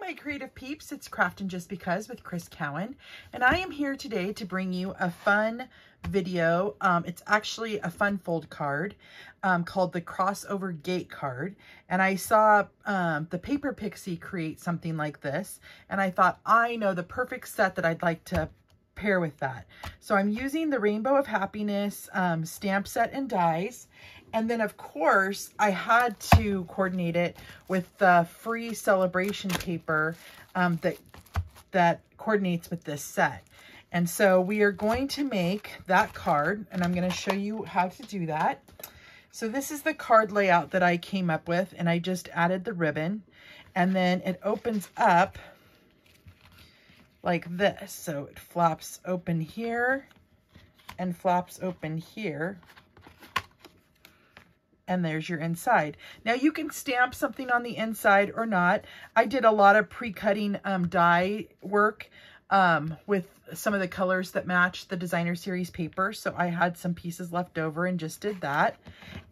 my creative peeps, it's Craftin' Just Because with Chris Cowan, and I am here today to bring you a fun video. It's actually a fun fold card called the Crossover Gate card, and I saw the Paper Pixie create something like this, and I thought, I know the perfect set that I'd like to pair with that. So I'm using the Rainbow of Happiness stamp set and dies. And then of course I had to coordinate it with the free celebration paper that coordinates with this set. And so we are going to make that card, and I'm going to show you how to do that. So this is the card layout that I came up with, and I just added the ribbon, and then it opens up like this. So it flaps open here and flaps open here. And there's your inside. Now you can stamp something on the inside or not. I did a lot of pre-cutting die work with some of the colors that match the designer series paper. So I had some pieces left over and just did that.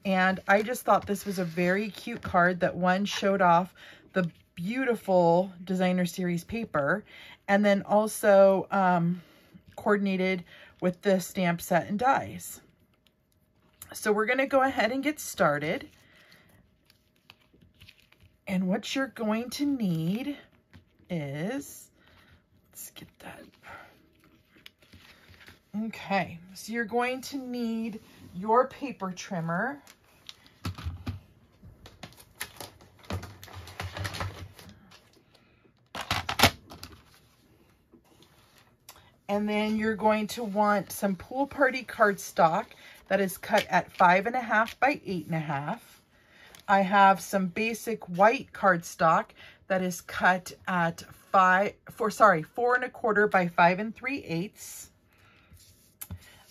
And I just thought this was a very cute card that one showed off the beautiful designer series paper, and then also coordinated with the stamp set and dies. So we're going to go ahead and get started. And what you're going to need is, let's get that. Okay, so you're going to need your paper trimmer. And then you're going to want some Pool Party cardstock that is cut at 5.5 by 8.5. I have some basic white cardstock that is cut at 4.25 by 5 3/8.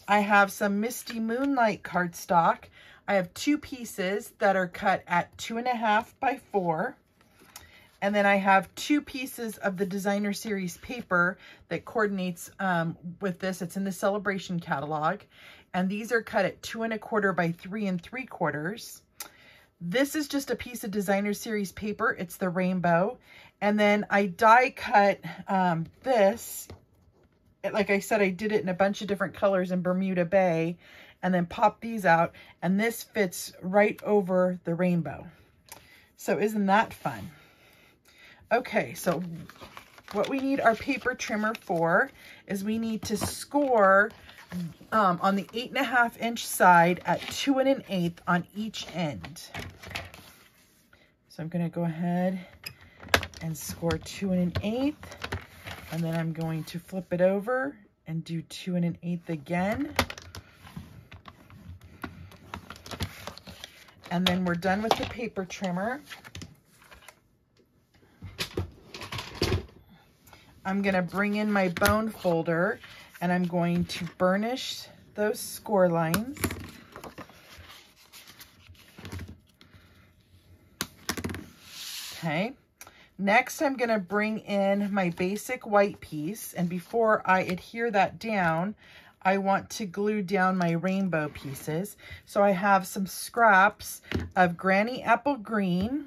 I have some Misty Moonlight cardstock. I have 2 pieces that are cut at 2.5 by 4. And then I have 2 pieces of the designer series paper that coordinates with this. It's in the celebration catalog. And these are cut at 2.25 by 3 3/4. This is just a piece of designer series paper. It's the rainbow. And then I die cut this. Like I said, I did it in a bunch of different colors in Bermuda Bay, and then pop these out. And this fits right over the rainbow. So isn't that fun? Okay, so what we need our paper trimmer for is we need to score on the 8.5 inch side at 2 1/8 on each end. So I'm going to go ahead and score 2 1/8, and then I'm going to flip it over and do 2 1/8 again. And then we're done with the paper trimmer. I'm going to bring in my bone folder, and I'm going to burnish those score lines. Okay. Next, I'm going to bring in my basic white piece, and before I adhere that down, I want to glue down my rainbow pieces. So I have some scraps of Granny Apple Green,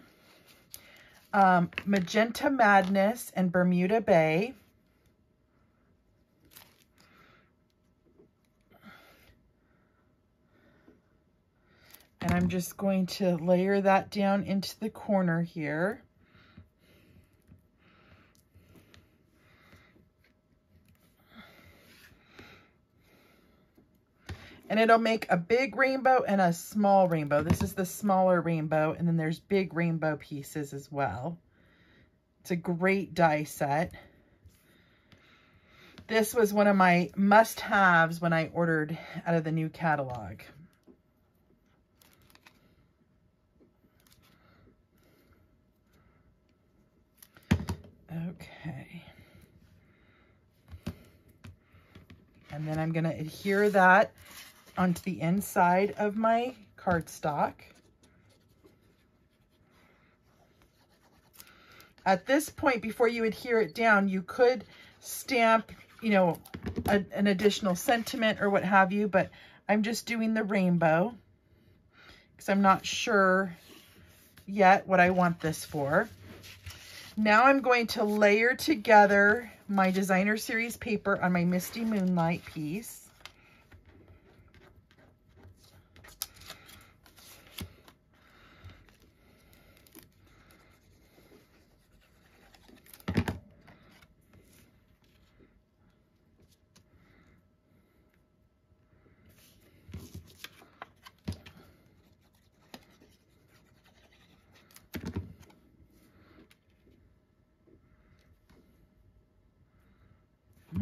Magenta Madness, and Bermuda Bay. And I'm just going to layer that down into the corner here. And it'll make a big rainbow and a small rainbow. This is the smaller rainbow, and then there's big rainbow pieces as well. It's a great die set. This was one of my must-haves when I ordered out of the new catalog. Okay. And then I'm going to adhere that onto the inside of my cardstock. At this point, before you adhere it down, you could stamp, you know, an additional sentiment or what have you, but I'm just doing the rainbow because I'm not sure yet what I want this for. Now I'm going to layer together my Designer Series paper on my Misty Moonlight piece.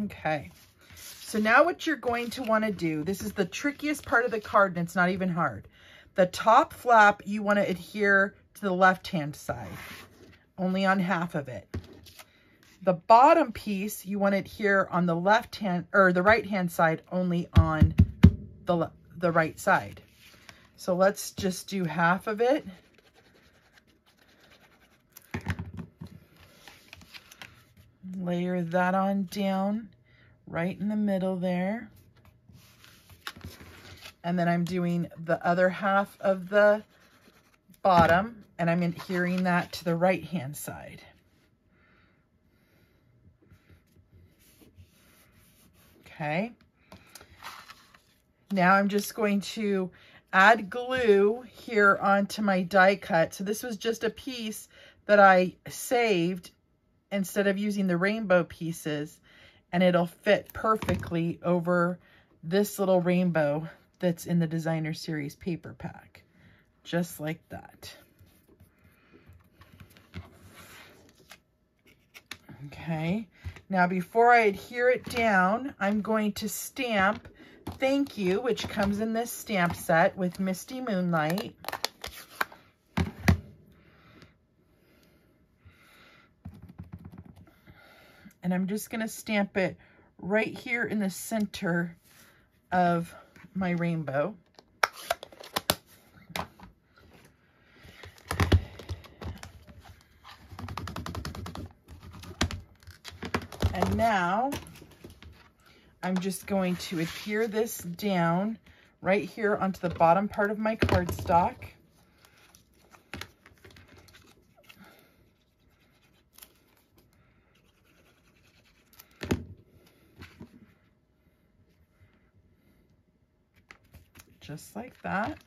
Okay, so now what you're going to want to do, this is the trickiest part of the card and it's not even hard. The top flap, you want to adhere to the left-hand side, only on half of it. The bottom piece, you want to adhere on the left-hand or the right-hand side, only on the right side. So let's just do half of it. Layer that on down right in the middle there. And then I'm doing the other half of the bottom and I'm adhering that to the right hand side. Okay. Now I'm just going to add glue here onto my die cut. So this was just a piece that I saved instead of using the rainbow pieces, and it'll fit perfectly over this little rainbow that's in the Designer Series paper pack, just like that. Okay, now before I adhere it down, I'm going to stamp Thank You, which comes in this stamp set with Misty Moonlight. And I'm just going to stamp it right here in the center of my rainbow. And now I'm just going to adhere this down right here onto the bottom part of my cardstock. Just like that.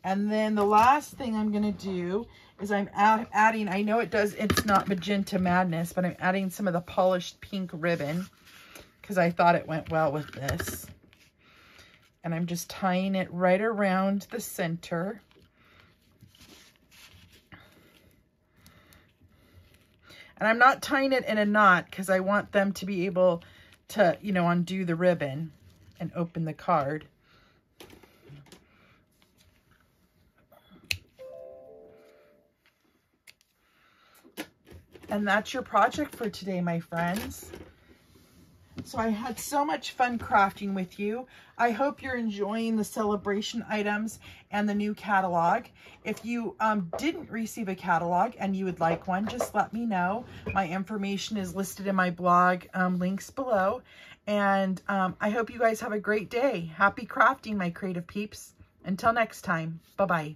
And then the last thing I'm going to do is I'm adding, I know it's not Magenta Madness, but I'm adding some of the polished pink ribbon because I thought it went well with this. And I'm just tying it right around the center. And I'm not tying it in a knot because I want them to be able to, you know, undo the ribbon and open the card. And that's your project for today, my friends. So I had so much fun crafting with you. I hope you're enjoying the celebration items and the new catalog. If you didn't receive a catalog and you would like one, just let me know. My information is listed in my blog links below. And I hope you guys have a great day. Happy crafting, my creative peeps. Until next time, bye-bye.